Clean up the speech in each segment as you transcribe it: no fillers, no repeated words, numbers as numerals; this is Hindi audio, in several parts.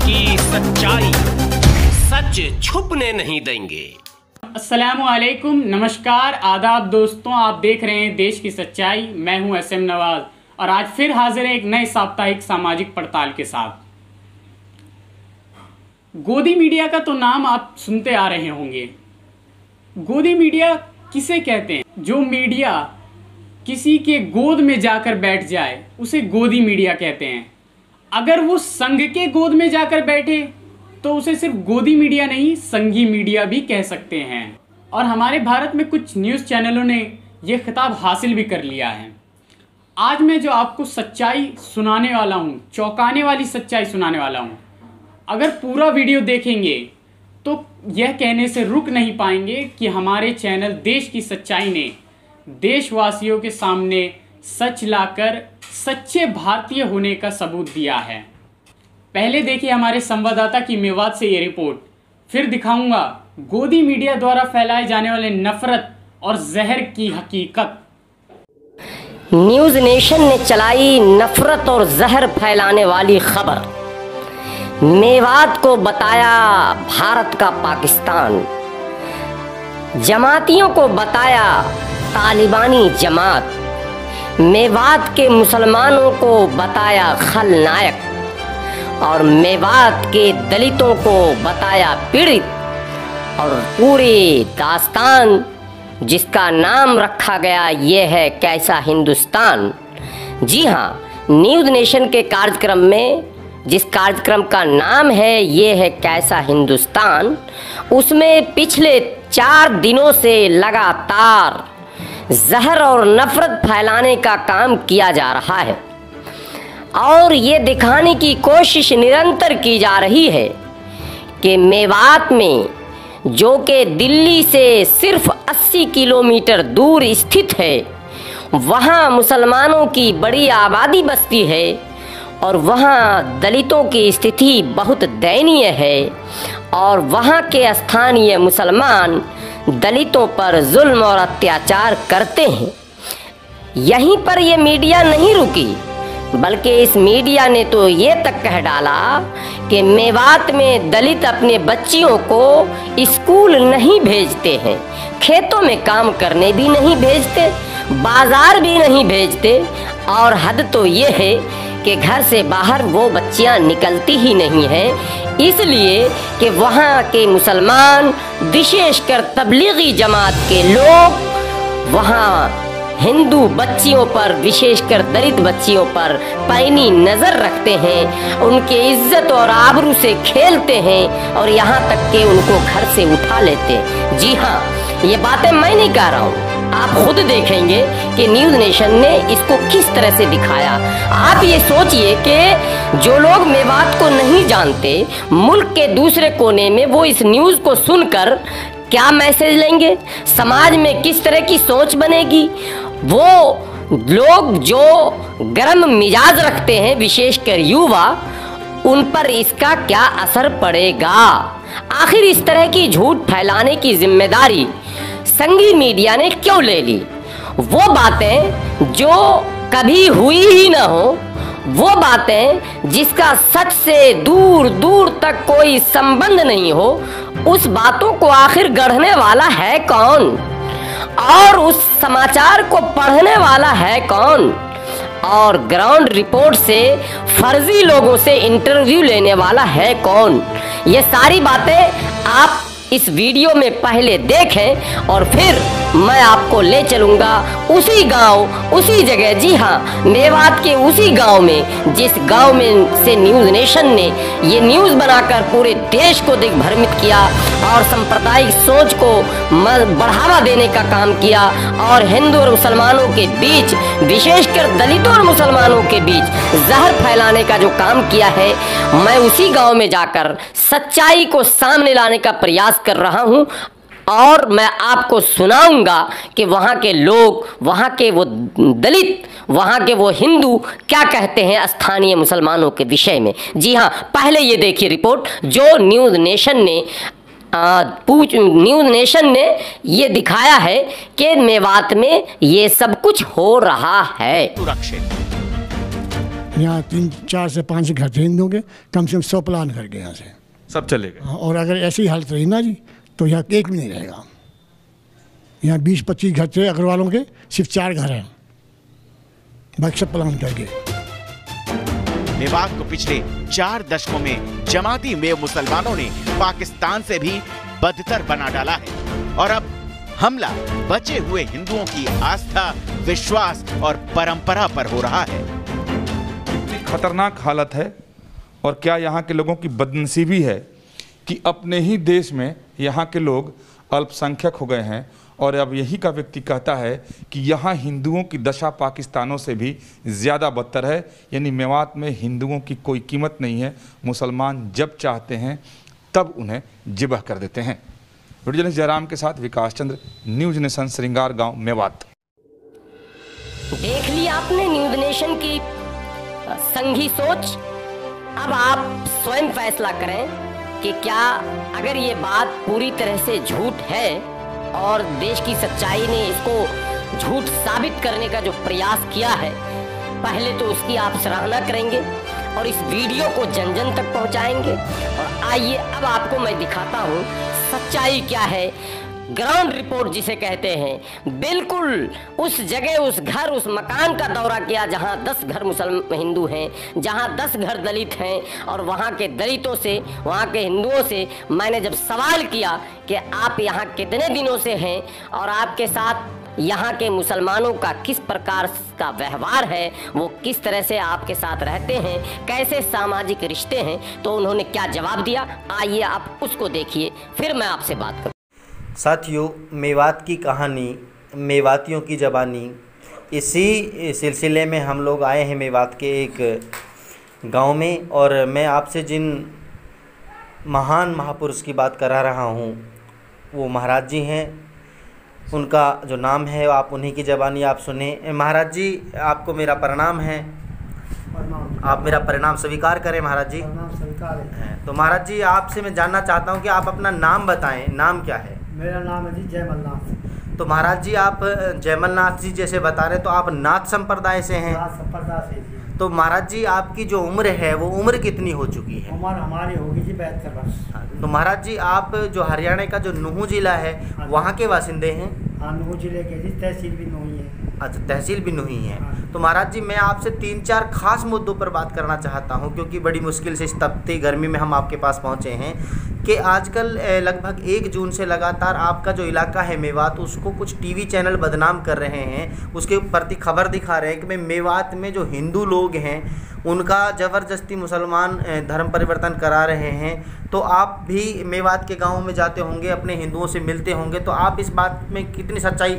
की सच्चाई, सच छुपने नहीं देंगे। अस्सलामुअलैकुम, नमस्कार, आदाब दोस्तों, आप देख रहे हैं देश की सच्चाई। मैं हूं SM नवाज और आज फिर हाजिर है एक नए साप्ताहिक सामाजिक पड़ताल के साथ। गोदी मीडिया का तो नाम आप सुनते आ रहे होंगे। गोदी मीडिया किसे कहते हैं? जो मीडिया किसी के गोद में जाकर बैठ जाए उसे गोदी मीडिया कहते हैं। अगर वो संघ के गोद में जाकर बैठे तो उसे सिर्फ गोदी मीडिया नहीं, संघी मीडिया भी कह सकते हैं। और हमारे भारत में कुछ न्यूज़ चैनलों ने यह खिताब हासिल भी कर लिया है। आज मैं जो आपको सच्चाई सुनाने वाला हूँ, चौंकाने वाली सच्चाई सुनाने वाला हूँ, अगर पूरा वीडियो देखेंगे तो यह कहने से रुक नहीं पाएंगे कि हमारे चैनल देश की सच्चाई ने देशवासियों के सामने सच लाकर सच्चे भारतीय होने का सबूत दिया है। पहले देखिए हमारे संवाददाता की मेवात से ये रिपोर्ट, फिर दिखाऊंगा गोदी मीडिया द्वारा फैलाए जाने वाले नफरत और जहर की हकीकत। न्यूज़ नेशन ने चलाई नफरत और जहर फैलाने वाली खबर। मेवात को बताया भारत का पाकिस्तान, जमातियों को बताया तालिबानी जमात, मेवात के मुसलमानों को बताया खलनायक और मेवात के दलितों को बताया पीड़ित। और पूरी दास्तान जिसका नाम रखा गया ये है कैसा हिंदुस्तान। जी हाँ, न्यूज़ नेशन के कार्यक्रम में, जिस कार्यक्रम का नाम है ये है कैसा हिंदुस्तान, उसमें पिछले 4 दिनों से लगातार जहर और नफरत फैलाने का काम किया जा रहा है और ये दिखाने की कोशिश निरंतर की जा रही है कि मेवात में, जो कि दिल्ली से सिर्फ 80 किलोमीटर दूर स्थित है, वहाँ मुसलमानों की बड़ी आबादी बसती है और वहाँ दलितों की स्थिति बहुत दयनीय है और वहाँ के स्थानीय मुसलमान दलितों पर जुल्म और अत्याचार करते हैं। यहीं पर ये मीडिया नहीं रुकी, बल्कि इस मीडिया ने तो ये तक कह डाला कि मेवात में दलित अपने बच्चियों को स्कूल नहीं भेजते हैं, खेतों में काम करने भी नहीं भेजते, बाजार भी नहीं भेजते और हद तो ये है कि घर से बाहर वो बच्चियां निकलती ही नहीं हैं, इसलिए कि वहाँ के मुसलमान, विशेषकर तबलीगी जमात के लोग वहाँ हिंदू बच्चियों पर, विशेषकर दलित बच्चियों पर पैनी नज़र रखते हैं, उनके इज्जत और आबरू से खेलते हैं और यहाँ तक कि उनको घर से उठा लेते हैं। जी हाँ, ये बातें मैं नहीं कह रहा हूँ, आप खुद देखेंगे कि न्यूज़ नेशन ने इसको किस तरह से दिखाया। आप ये सोचिए कि जो लोग मेवात को नहीं जानते, मुल्क के दूसरे कोने में, वो इस न्यूज़ को सुनकर क्या मैसेज लेंगे, समाज में किस तरह की सोच बनेगी। वो लोग जो गर्म मिजाज रखते हैं, विशेषकर युवा, उन पर इसका क्या असर पड़ेगा। आखिर इस तरह की झूठ फैलाने की जिम्मेदारी संघी मीडिया ने क्यों ले ली? वो बातें जो कभी हुई ही ना हो, वो बातें जिसका सच से दूर दूर तक कोई संबंध नहीं हो, उस बातों को आखिर गढ़ने वाला है कौन और उस समाचार को पढ़ने वाला है कौन और ग्राउंड रिपोर्ट से फर्जी लोगों से इंटरव्यू लेने वाला है कौन। ये सारी बातें आप इस वीडियो में पहले देखें और फिर मैं आपको ले चलूंगा उसी गांव, उसी जगह, जी हाँ, मेवात के उसी गांव में, जिस गांव में से न्यूज़ नेशन ने ये न्यूज़ बनाकर पूरे देश को दिग्भ्रमित किया और सांप्रदायिक सोच को बढ़ावा देने का काम किया और हिंदू और मुसलमानों के बीच, विशेषकर दलितों और मुसलमानों के बीच जहर फैलाने का जो काम किया है, मैं उसी गाँव में जाकर सच्चाई को सामने लाने का प्रयास कर रहा हूँ और मैं आपको सुनाऊंगा कि वहाँ के लोग, वहाँ के वो दलित, वहाँ के वो हिंदू क्या कहते हैं स्थानीय मुसलमानों के विषय में। जी हाँ, पहले ये देखिए रिपोर्ट जो न्यूज़ नेशन ने ये दिखाया है कि मेवात में ये सब कुछ हो रहा है। यहाँ 3-4 से 5 घर थे हिंदुओं के, कम से कम 100 प्लान कर गए यहाँ से, सब चले गए। और अगर ऐसी हालत रही ना जी तो यहाँ एक भी नहीं रहेगा। यहाँ 20-25 घर थे अग्रवालों के, सिर्फ 4 घर हैं, बाकी सब प्लान कर गए। मेवात को पिछले 4 दशकों में जमाती मेव मुसलमानों ने पाकिस्तान से भी बदतर बना डाला है और अब हमला बचे हुए हिंदुओं की आस्था, विश्वास और परंपरा पर हो रहा है। कितनी खतरनाक हालत है और क्या यहाँ के लोगों की बदनसीबी है कि अपने ही देश में यहाँ के लोग अल्पसंख्यक हो गए हैं और अब यही का व्यक्ति कहता है कि यहाँ हिंदुओं की दशा पाकिस्तानों से भी ज़्यादा बदतर है। यानी मेवात में हिंदुओं की कोई कीमत नहीं है, मुसलमान जब चाहते हैं तब उन्हें जिबह कर देते हैं। वीडियो जर्नलिस्ट जयराम के साथ विकास चंद्र, न्यूज नेशन, श्रृंगार गांव, मेवात। देख ली आपने न्यूज नेशन की संघी सोच। अब आप स्वयं फैसला करें कि क्या अगर ये बात पूरी तरह से झूठ है और देश की सच्चाई ने इसको झूठ साबित करने का जो प्रयास किया है, पहले तो उसकी आप सराहना करेंगे और इस वीडियो को जन जन तक पहुंचाएंगे। और आइए अब आपको मैं दिखाता हूं सच्चाई क्या है। ग्राउंड रिपोर्ट जिसे कहते हैं, बिल्कुल उस जगह, उस घर, उस मकान का दौरा किया जहां 10 घर मुसलमान हिंदू हैं, जहां 10 घर दलित हैं, और वहां के दलितों से, वहां के हिंदुओं से मैंने जब सवाल किया कि आप यहां कितने दिनों से हैं और आपके साथ यहाँ के मुसलमानों का किस प्रकार का व्यवहार है, वो किस तरह से आपके साथ रहते हैं, कैसे सामाजिक रिश्ते हैं, तो उन्होंने क्या जवाब दिया, आइए आप उसको देखिए, फिर मैं आपसे बात करूँ। साथियों, मेवात की कहानी, मेवातियों की ज़बानी, इसी सिलसिले में हम लोग आए हैं मेवात के एक गांव में। और मैं आपसे जिन महान महापुरुष की बात करा रहा हूं वो महाराज जी हैं। उनका जो नाम है आप उन्हीं की ज़बानी आप सुने। महाराज जी, आपको मेरा प्रणाम है। आप मेरा प्रणाम स्वीकार करें महाराज जी। स्वीकार है। तो महाराज जी, आपसे मैं जानना चाहता हूं कि आप अपना नाम बताएं। नाम क्या है? मेरा नाम है जी जयमलनाथ। तो महाराज जी, आप जयमलनाथ जी जैसे बता रहे, तो आप नाथ संप्रदाय से हैं? नाथ संप्रदाय से जी। तो महाराज जी, आपकी जो उम्र है वो उम्र कितनी हो चुकी है? उम्र हमारी होगी जी 72 वर्ष। तो महाराज जी, आप जो हरियाणा का जो नूहू जिला है वहाँ के बासिंदे हैं? हाँ, नूहू जिले के जी, तहसील भी नूही है। अच्छा, तहसील भी नूही है। तो महाराज जी, मैं आपसे 3-4 खास मुद्दों पर बात करना चाहता हूं, क्योंकि बड़ी मुश्किल से इस तपती गर्मी में हम आपके पास पहुंचे हैं कि आजकल लगभग 1 जून से लगातार आपका जो इलाका है मेवात, उसको कुछ टीवी चैनल बदनाम कर रहे हैं, उसके प्रति खबर दिखा रहे हैं कि मेवात में जो हिंदू लोग हैं उनका ज़बरदस्ती मुसलमान धर्म परिवर्तन करा रहे हैं। तो आप भी मेवात के गाँव में जाते होंगे, अपने हिंदुओं से मिलते होंगे, तो आप इस बात में कितनी सच्चाई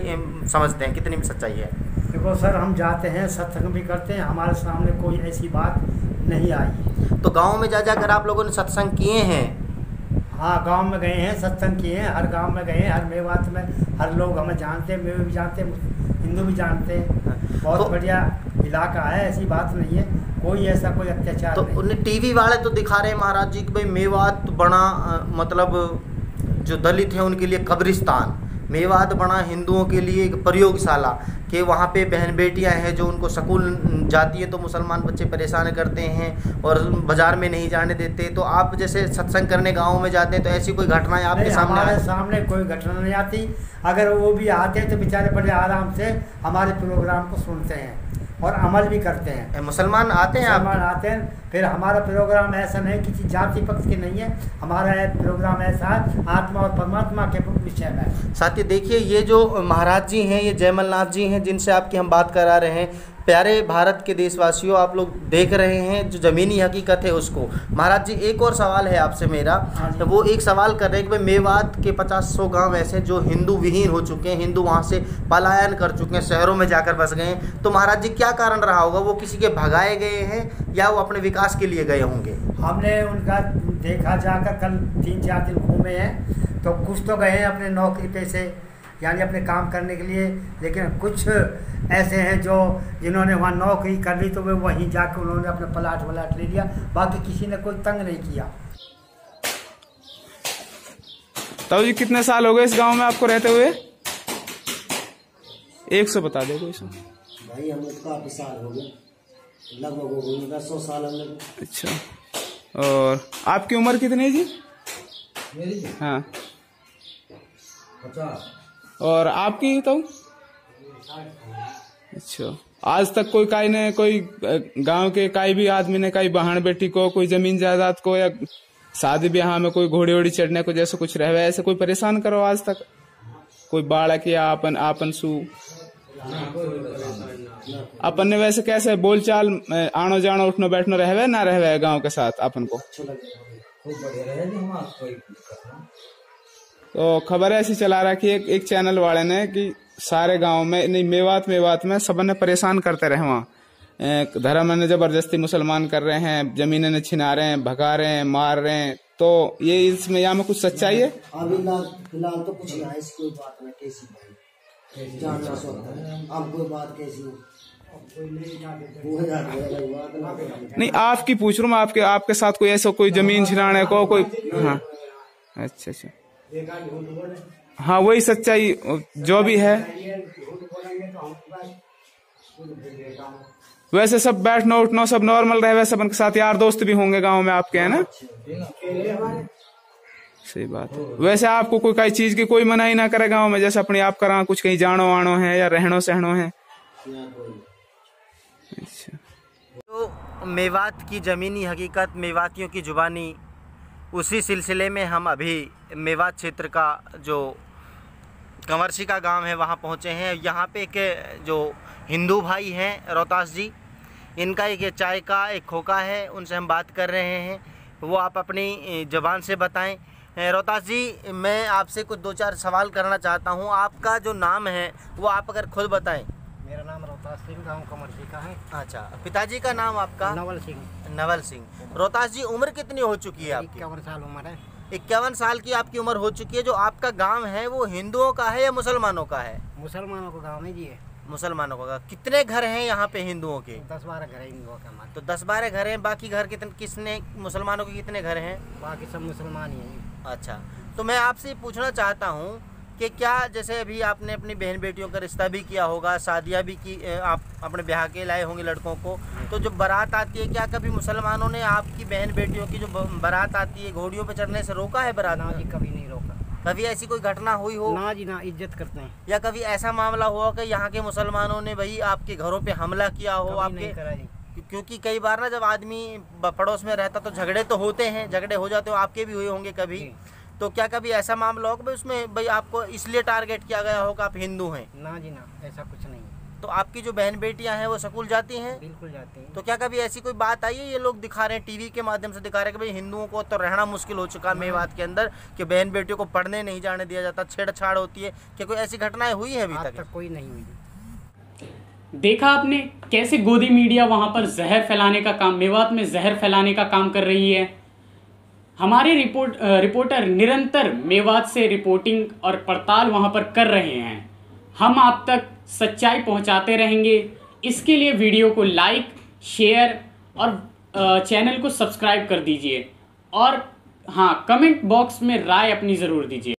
समझते हैं, कितनी सच्चाई है? देखो सर, हम जाते हैं, सत्संग भी करते हैं, हमारे सामने कोई ऐसी बात नहीं आई। तो गांव में जा जाकर आप लोगों ने सत्संग किए हैं? हाँ, गांव में गए हैं, सत्संग किए हैं, हर गांव में गए हैं, हर मेवात में हर लोग हमें जानते हैं, मेवे भी जानते हैं, हिंदू भी जानते हैं। बहुत बढ़िया इलाका है, ऐसी बात नहीं है, कोई ऐसा कोई अत्याचार तो नहीं। उन्हें टीवी वाले तो दिखा रहे हैं महाराज जी कि भाई मेवात बना मतलब जो दलित हैं उनके लिए कब्रिस्तान, मेवात बना हिंदुओं के लिए एक प्रयोगशाला, कि वहाँ पे बहन बेटियाँ हैं जो उनको स्कूल जाती है तो मुसलमान बच्चे परेशान करते हैं और बाज़ार में नहीं जाने देते। तो आप जैसे सत्संग करने गाँव में जाते हैं तो ऐसी कोई घटनाएं आपके सामने? हमारे सामने कोई घटना नहीं आती। अगर वो भी आते हैं तो बेचारे बड़े आराम से हमारे प्रोग्राम को सुनते हैं और अमल भी करते हैं। मुसलमान आते हैं? मुसलमान आते हैं। फिर हमारा प्रोग्राम ऐसा नहीं किसी जाति पक्ष के नहीं है, हमारा प्रोग्राम ऐसा है आत्मा और परमात्मा के विषय में। साथी देखिए, ये जो महाराज जी हैं, ये जयमलनाथ जी हैं जिनसे आपकी हम बात करा रहे हैं। प्यारे भारत के देशवासियों, आप लोग देख रहे हैं जो ज़मीनी हकीकत है उसको। महाराज जी, एक और सवाल है आपसे मेरा। तो वो एक सवाल कर रहे हैं कि भाई मेवात के 50-100 गांव ऐसे जो हिंदू विहीन हो चुके हैं, हिंदू वहाँ से पलायन कर चुके हैं, शहरों में जाकर बस गए हैं। तो महाराज जी, क्या कारण रहा होगा? वो किसी के भगाए गए हैं या वो अपने विकास के लिए गए होंगे? हमने उनका देखा, जाकर कल 3-4 दिन घूमे हैं, तो कुछ तो गए हैं अपने नौकरी पे से, यानी अपने काम करने के लिए, लेकिन कुछ ऐसे हैं जो जिन्होंने वहाँ नौकरी कर ली तो वे वहीं जाकर उन्होंने अपना प्लाट ले लिया, बाकी किसी ने कोई तंग नहीं किया। ताऊ जी, कितने साल हो गए इस गांव में आपको रहते हुए? 100 बता दे कोई। भाई हम लोग काफी साल हो गए। लगभग 10 साल अंदर। अच्छा, और आपकी उम्र कितनी है जी? मेरी जी? हाँ। 50। और आपकी तो? अच्छा, आज तक कोई काई ने, कोई गांव के काई भी आदमी ने, काई बहन बेटी को, कोई जमीन जायदाद को या शादी ब्याह में कोई घोड़ी वोड़ी चढ़ने को जैसे कुछ रहे ऐसे कोई परेशान करो आज तक? कोई बालक या आपन सू अपन ने वैसे कैसे बोलचाल आनो जानो उठनो बैठनो रहवे ना रहवे गांव के साथ अपन को? तो खबर ऐसी चला रहा कि एक चैनल वाले ने कि सारे गांव में नहीं, मेवात में सबने परेशान करते रहे। वहाँ धर्म ने जबरदस्ती मुसलमान कर रहे हैं, जमीनें ने छिना रहे हैं, भगा रहे हैं, मार रहे हैं। तो ये इसमें यहाँ में कुछ सच्चाई है? अभी फिलहाल तो कुछ नहीं, ऐसी कोई बात नहीं। कैसी भाई जानना सोचता अब कोई बात कैसी नहीं, आपकी पूछ रहा हूँ, आपके साथ कोई ऐसा कोई जमीन छिनाने को कोई? हाँ, अच्छा अच्छा, हाँ वही सच्चाई जो भी है। वैसे सब बैठना उठना सब नॉर्मल रहे, वैसे सबके साथ यार दोस्त भी होंगे गांव में आपके, है ना? सही बात है। वैसे आपको कोई कई चीज की कोई मनाही ना करे गांव में, जैसे अपने आप करा कुछ कहीं जानो आनो है या रहनो सहनो है? अच्छा, तो मेवात की ज़मीनी हकीकत, मेवातियों की जुबानी, उसी सिलसिले में हम अभी मेवात क्षेत्र का जो कंवरसी का गांव है वहां पहुंचे हैं। यहां पे एक जो हिंदू भाई हैं रोहतास जी, इनका एक चाय का एक खोखा है, उनसे हम बात कर रहे हैं, वो आप अपनी ज़बान से बताएं। रोहतास जी, मैं आपसे कुछ 2-4 सवाल करना चाहता हूं। आपका जो नाम है वो आप अगर खुद बताएं। मेरा नाम रोहतास सिंह, गाँव कंवरसी का है। अच्छा, पिताजी का नाम आपका? नवल सिंह। नवल सिंह। रोहतास जी, उम्र कितनी हो चुकी है आपकी? 51 साल उम्र है। 51 साल की आपकी उम्र हो चुकी है। जो आपका गांव है वो हिंदुओं का है या मुसलमानों का है? मुसलमानों का गांव है जी। है मुसलमानों का। कितने घर हैं यहाँ पे हिंदुओं के? 10-12 घर है हिंदुओं के। तो 10-12 घर हैं, बाकी घर किसने, मुसलमानों के कितने घर हैं? बाकी सब मुसलमान ही हैं। अच्छा, तो मैं आपसे पूछना चाहता हूँ कि क्या जैसे अभी आपने अपनी बहन बेटियों का रिश्ता भी किया होगा, शादियाँ भी की, आप अपने ब्याह के लाए होंगे लड़कों को, तो जो बारात आती है, क्या कभी मुसलमानों ने आपकी बहन बेटियों की जो बारात आती है घोड़ियों पे चढ़ने से रोका है बारात? ना जी, कभी नहीं रोका। कभी ऐसी कोई घटना हुई हो? ना जी ना, इज्जत करते हैं। या कभी ऐसा मामला हुआ कि यहाँ के मुसलमानों ने भाई आपके घरों पे हमला किया हो? आपके क्योंकि कई बार ना जब आदमी पड़ोस में रहता तो झगड़े तो होते हैं, झगड़े हो जाते हो, आपके भी हुए होंगे कभी। तो क्या कभी ऐसा मामला हो कि भाई उसमें भाई आपको इसलिए टारगेट किया गया हो कि आप हिंदू हैं? ना जी ना, ऐसा कुछ नहीं। तो आपकी जो बहन बेटियां हैं वो स्कूल जाती हैं? बिल्कुल जाती हैं। तो क्या कभी ऐसी कोई बात आई है, ये लोग दिखा रहे हैं टीवी के माध्यम से दिखा रहे हैं कि भाई हिंदुओं को तो रहना मुश्किल हो चुका है मेवात के अंदर, कि बहन बेटियों को पढ़ने नहीं जाने दिया जाता, छेड़छाड़ होती है? क्या कोई ऐसी घटनाएं हुई है अभी तक? कोई नहीं हुई। देखा आपने कैसे गोदी मीडिया वहां पर जहर फैलाने का काम, मेवात में जहर फैलाने का काम कर रही है। हमारे रिपोर्टर निरंतर मेवात से रिपोर्टिंग और पड़ताल वहां पर कर रहे हैं। हम आप तक सच्चाई पहुंचाते रहेंगे। इसके लिए वीडियो को लाइक, शेयर और चैनल को सब्सक्राइब कर दीजिए। और हाँ, कमेंट बॉक्स में राय अपनी ज़रूर दीजिए।